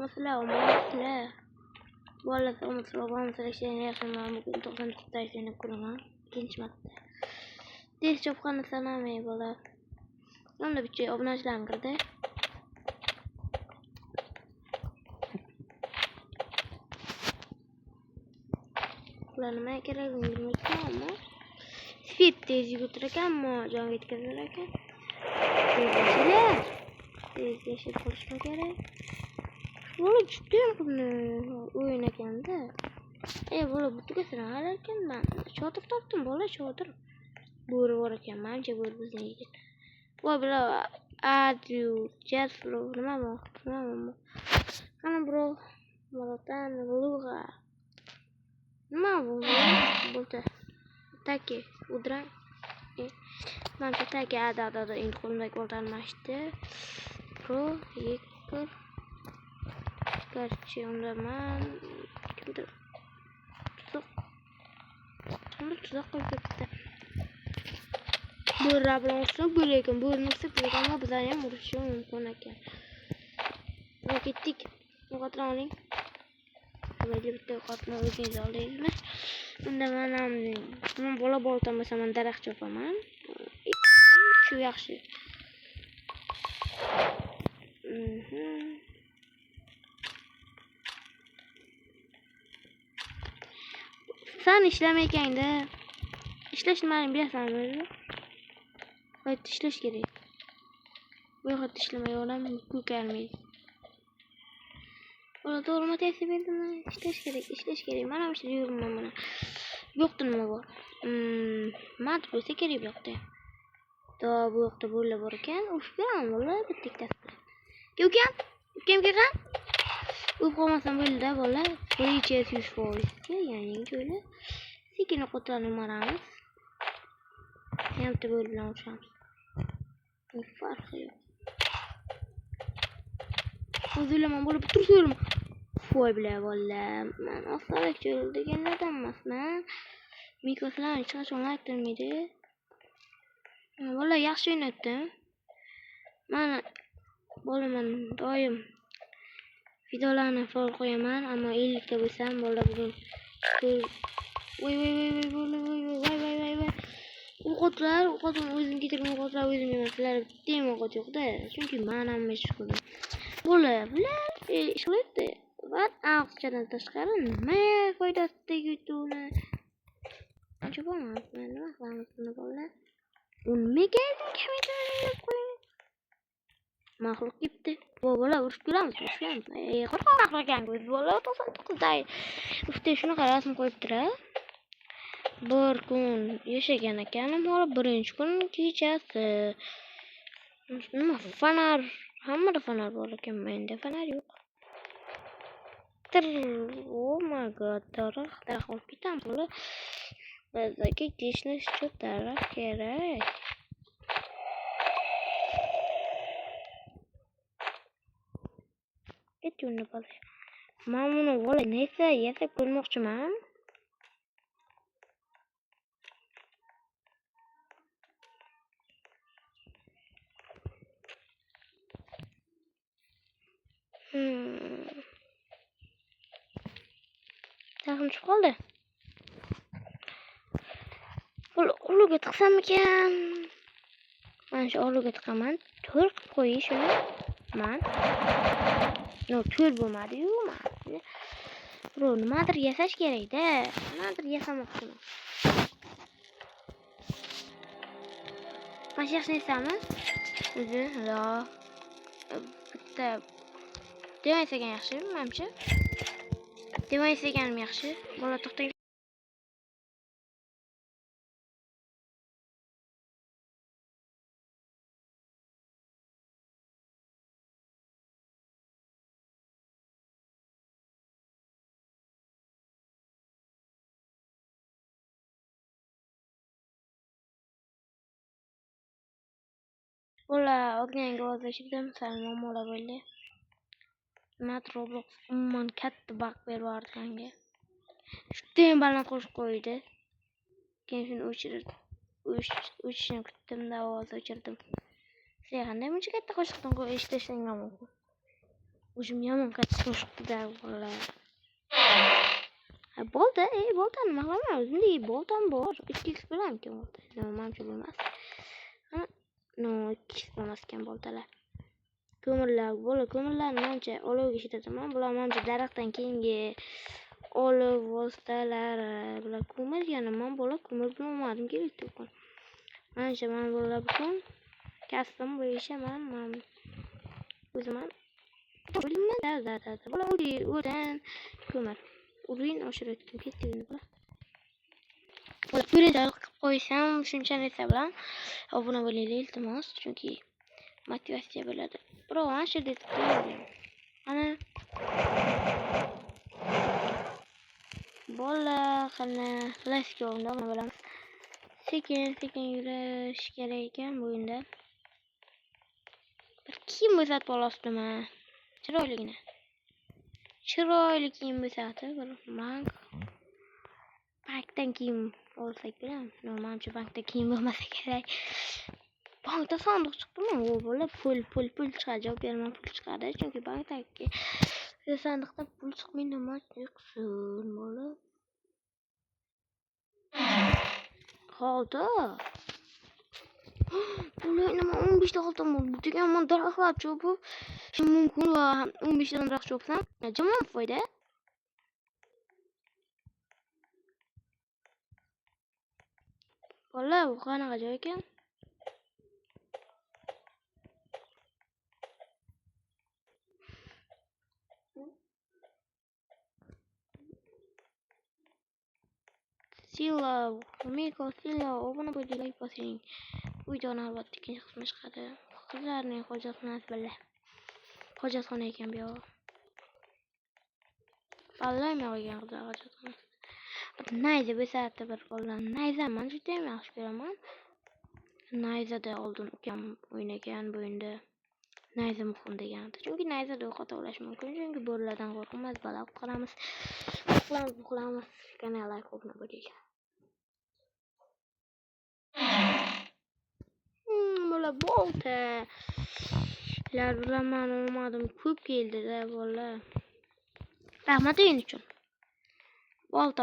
Mesela mesela valla mesela şeyini yaşamam bugün 94 dersini kurumam. İkinci madde. Ders çok kanı sanamayı valla. Onda bir şey obunaçlarım kırdı. Kullanmaya gerek bilmek ama speed tezi götürürken ama can getirirken tezi konuşma gerek. Böyle ciddiyim bunu oynarken de. Böyle bu tükesini alırken ben çadır taptım böyle çadır. Buru varken bence buru bizden yiyecek. Bu bile adyu jet flow nima ana bro malatan luga nima bu bo'ldi taki udra mancha taki ada endi qo'limdagi olti almashdi pro yekir garchi unda man kimdir tuzoq qo'yib ketdi. Bu bilan urushib bo'layotgan bu nusib bo'lganma bizlar ham urushishimiz mumkin ekan. Ketdik yo'qotib oling. Böyle bitta yo'qotma o'zingiz oldingizmi? Unda men bola bo'ltamasa men daraxt chopaman. Shu yaxshi. Sen ishlamayotganda ishlash nimaligini bilasanmi? Qayerda ishlash kerak? Bu yerda ishlamay olam ko'karmaydi. Ona doğru tavsiye verdim. İşleş gerek. Bana bir şey diyorum ben bana. Yoktu nima bor? Mat bo'lsa kerak yo'qda. Bu yoqda bo'la bor ekan. Ufgan vallahi bitdik tasbih. Ukam kelgan. Uf qolmasam bo'ldi bola. Birinchi 100%. Ya'ni şöyle. Sekin qo'tarib maramiz. Hamta bo'lib bilan urushamiz. Farqi yo'q. O'zulaman bo'lib tursaverma. Voy bile valla. Men aslak çoğul degenlerden emasman. Mikrofon chiqish o'ynayaptimi? Valla yaxshi o'ynayaptim. Men bo'laman doim videolarni faol qo'yaman, ammo 50 ta bo'lsam bola bugun voy. O'qotlar o'zim ketirgan o'qotlar o'zim emaslar. Bitta o'qot yo'qda. Chunki men ham mashg'ulman. Bola bilan ishlayapti. Vat aqchadan tashqari nima foydasi tegayotgani ancha bo'lmadi. Nima qilamiz buni bola? Nimaga kameraga qo'ying? Maxluq ketdi. Bola urushib turamiz. Qo'rqoqlagan ko'z bola 99 day. Ufte shunaqa rasm qo'yibdi-a. Bir kun yashagan ekanim, hali birinchi kun kechasi. Nima fanar, hammada fanar bor ekan, menda fanar yo'q. Oh my god, daraxt olib ketamiz bola. Bizga tishni shu daraxt kerak. Ketuni bola. Men buni bola nesa yasab ko'rmoqchiman. Tag'in chiqib qoldi. Uluga tiqsamikan? Mana shu uluga tiqaman. To'r qilib qo'yish shuni. To'r bo'lmadi-yu, bro, nimadir yasash kerak-da. Nimadir yasamoqchiman. Mana shu yaxshi narsami? O'zi, bitta demaysagan yaxshi, menimcha. Demaysagan yaxshi. Bola to'xtang. Bola o'rganga o'zlashibdim, salom bola bo'ldi. Roblox umuman katta bug berib yubordi menga. Shunday baland qo'shib qo'ydi. Keyin shuni o'chishini kutdim-da, ovozni o'chirdim. Sen qanday buncha katta qo'shiqni eshitishing mumkin? O'zim yomon qattiq qo'shiqda vallahi. Bolta, boltani nima qilaman? O'zimda boltam bor. 2x bilanmi bolta? Menimcha bo'lmas. No, 2x bo'lmas ekan boltalar. Ko'mirlarni menimcha olovga ishlatadiman. Bular menimcha daraxtdan keyingi olov vositalari. Bular ko'mir yana men bola ko'mir bilmadim kerak to'qon. Menimcha men bular butun kasbim bo'yicha men o'zim bilmayman da. Bular o'dan ko'mir. Urin oshirayotgan ketdingmi bular? Bular qilib qo'ysam shuncha narsa bilan obuna bo'linglar iltimos, chunki motivatsiya bo'ladi. Biroq ana shu deb ana bola qana plastik o'rnida nima bilamiz. Sekin yurish kerak ekan bu o'yinda. Bir kiyim bo'satib olibdimi? Chiroyligina. Chiroyli kiyim bo'satib bir bankdan kiyim olsak bilan, menimcha bankda kiyim bo'lmasa kerak. Bankda sandiq chiqdimi? U bola pul chiqadi, javob beraman, pul chiqadi. Chunki bankdagi sandiqda pul chiqmaydi, nima chiqsin bola. Holda. Bular nima 15 ta oltin bor. Bu degan men daraxtlar cho'pi mumkin va 15 ta daraxt cho'psam, jamon foyda. Bola bu qanaqa joy ekan? Silla, Miko, Silla, obuna bo'ling, like bosing. Bu videoni albatta ikkinchi qismi chiqadi. Qizlarning hojatxonasi bilan. Hojatxona ekan bu yoq. Vallahi men olgan qizlar hojatxonasi. Nayza bo'satdi bir qo'ldan. Nayza men juda ham yaxshi ko'raman. Nayzada oldin ukam o'ynagan bu o'yinda. Nayza muhim degandi. Chunki nayzada o'q ota ulash mumkin. Chunki bo'rilardan qo'rqamiz, bala qutqaramiz. Qilamiz. Kanalga obuna bo'ling. Bola bolta. Lar bilan men olmadim. Ko'p keldi-da bola. Rahmat o'yin uchun. Bolta.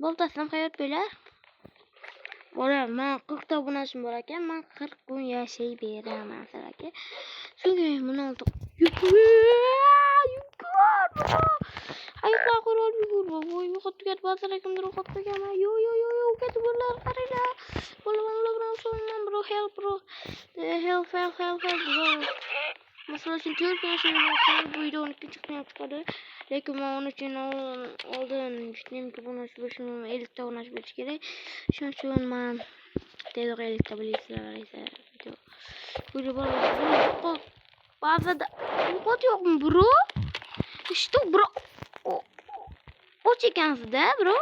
Boltasini hayot bo'lar. Bola, men 40 ta obunachim bor ekan, men 40 kun yashay beraman sizlarga. Chunki buni oldi. Yuklar. Ayoqlar qo'rol yugur. Voy, yo'qotgan ba'zan kimdir yo'qotgan. Yo, ketib bo'lar, qaranglar. Bola bilan bro, help. Masalan, uchun 4 kun bu videoni chiqadi. Lekin men uni uchun oldin juda buni bo'lishim 50 ta o'rnash bo'lish kerak. Shuning uchun men tezroq 50 ta bilasizlar esa video. Bu bola ba'zida yo'qot yo'qmi bro? Что, bro? Och ekansizda, bro.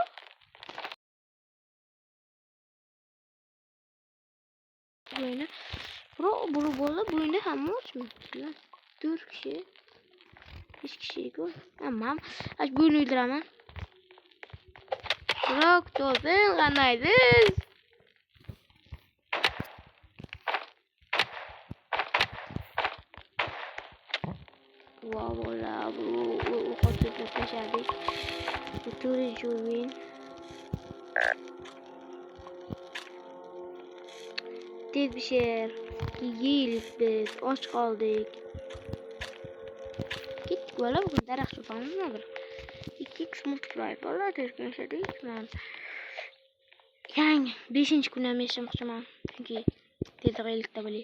Bro, bola bu o'yinda hamma ochmi? 4 kishi. 5 kishiku. Tamam. Bu o'yinni o'ldiraman. Bro, to'sin qandaysiz? Wow, bola, bu qo'chib tashladik. Bu 4-o'yin. Tez bir şey yiyip biz aç kaldık. Gittik valla bugün daraxt çobanımız nedir? 2x multiplier valla tezgah işledik ben. Yani 5. günden yaşamışım. Çünkü tezgah ilikte böyle.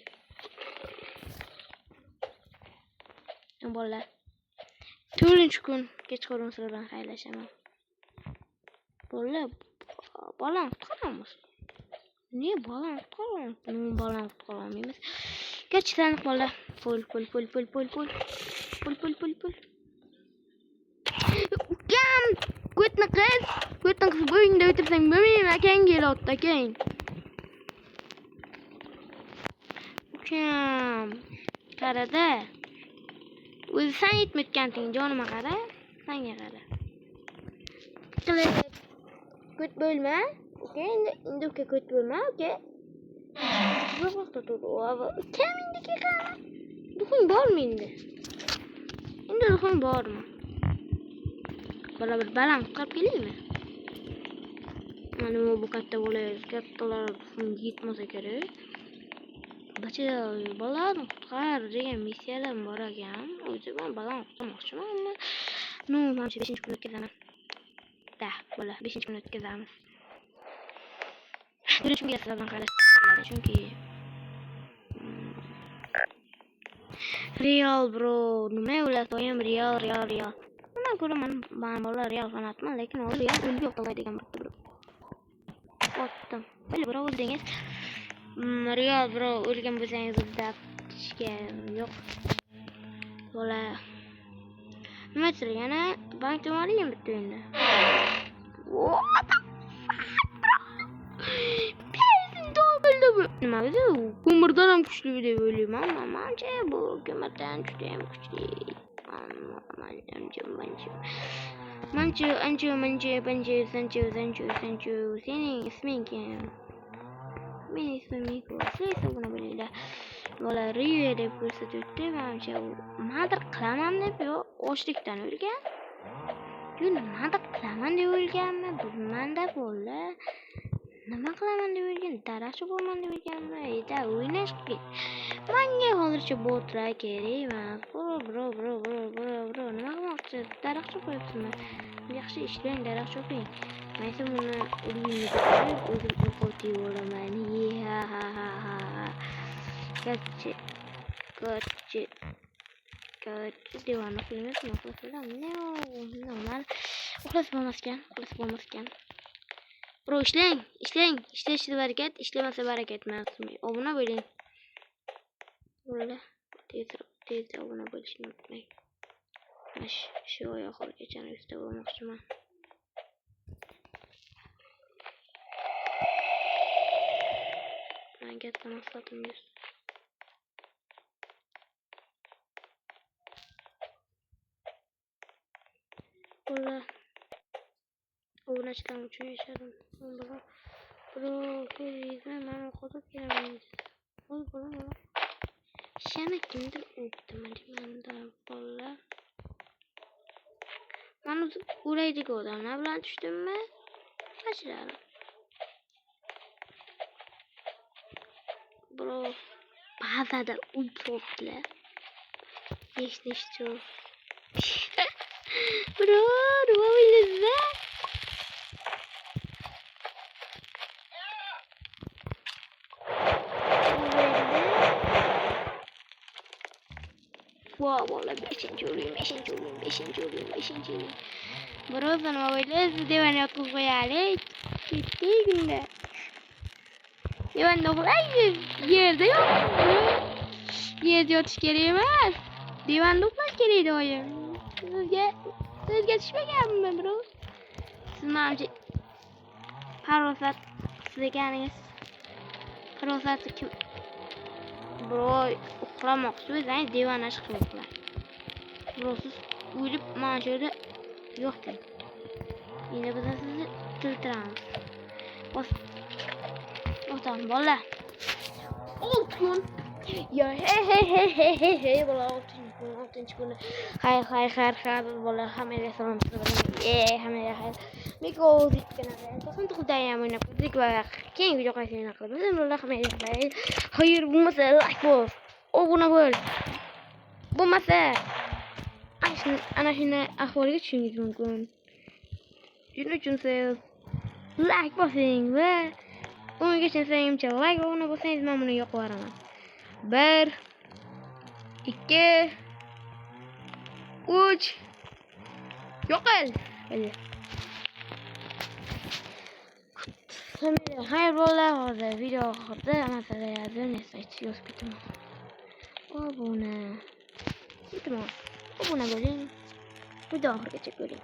Valla 4. gün geç kalın sıradan paylaşamam. Valla balan tutamaz. Niye balan tutamaz? Balan tutamaz. Gerçekten valla pul. Ukam! Quitna kız bu oyunda bitirsen benim erken gel otta keyin. Ukam! Qarada. O'zi sen yetmetganding jonima qara. Senga qara. Qilib ko't bo'lma. Okey, endi uka ko't bo'lma, okey. ko'proq vaqt o'tadi. Kam daqiqa. Duxing bormi endi? Endi duxing bormi? Bola bir baland qilib kelaymi? Mana bu katta bo'laydi. Kattalar yetmasa kerak. Bacha bolani qutqar degan missiyalar bor ekan. O'zi men bolani qutqarmoqchiman, ammo men 5-kun o'tkazaman. Da, bola 5-kun o'tkazamiz. Birinchi sizlardan qarashadi chunki Real bro, nima o'ylab doim Real. Nima ko'raman, men bola Real fanatman, lekin u Real o'lib yo'qlaydigan bir. Otdim. Bili bro o'ldingiz. Real bro o'lgan bo'lsangiz dafishga yo'q. Bola. Nima sir yana bankdan olaymi bitta endi. Nima o'zi ko'mirdan ham kuchli deb o'ylayman. Menimcha bu ko'mirdan juda ham kuchli. Manchu. Sening isming kim? Mening ismim Miko. Siz buni bilinglar. Bola Rio deb ko'rsatdi. Menimcha u nimadir qilaman deb yo ochlikdan o'lgan. Yo nimadir qilaman deb o'lganmi? Bilmanda bola. Nima qilaman deb o'lgan? Daraxtchi bo'lman deb o'lganmi? Eda o'ynash qiyin. Menga hozircha botlar kerak emas. Bro. Nima qilmoqchi? Daraxtchi qo'yibsizmi? Yaxshi ishlang, daraxtchi qo'ying. Men esa buni o'zim o'qitib olaman. Ha. Gotcha. Devonni qilmayapsizmi? Normal. Uxlas bo'lmaskan. Bro ishlang. Ishlashda barakat, ishlamasa barakat emas. Obuna bo'ling. Bo'ldi. Tez obuna bo'lishni unutmang. Shu oyoqlargacha yuzta bo'lmoqchiman. Men katta maqsadim yo'q. Bo'ldi. Obunachilar uchun yashadim. Bro, ko'zingizdan meni qo'rqib kelamiz. Bo'ldi. Shana kimdir o'tdi bolalar. Men o'raydigan odamlar bilan tushdimmi? Qachiradim. Bro, ba'zida o'tibdilar. Eshitishdi. Bro, nima o'ylaysiz? Wow, bola 5-chi o'yin. Bro, nima o'ylaysiz? Devani yotqizib qo'yaylik. Ketdik unda. Devanda uxlaysiz. Yerda yo'qsiz. Yerda yotish kerak emas. Devanda uxlash kerak doim. Sizga tushmaganmi, bro? Siz menimcha farosat qilganingiz. Farosatni kim? Bro, uxlamoqchi bo'lsangiz devona chiqib uxlang. Bro, siz o'lib mana shu yerda yo'q deng. Endi biz sizni tiltiramiz. O'tan bola. 6 kun. Ya hey bola 6 kun. Hayır bola hammaga salom qilaman. Hammaga hayır. Miko dikana. To'g'ri xudoyam o'ynab qildik va keyingi video qaysi qilamiz. Bola hammaga hayır. Hayır bo'lmasa like bo'l. Obuna bo'l. Bo'lmasa ana shunday ahvolga tushishingiz mumkin. Shuning uchun siz like bosing va ungacha sayimcha like va obuna bo'lsangiz men buni yoqib yuboraman. 1 2 3 yo'qol. Hayır bola hozir video oxirida masala yozib ketaman. Obuna bo'ling. Video oxirigacha ko'ring.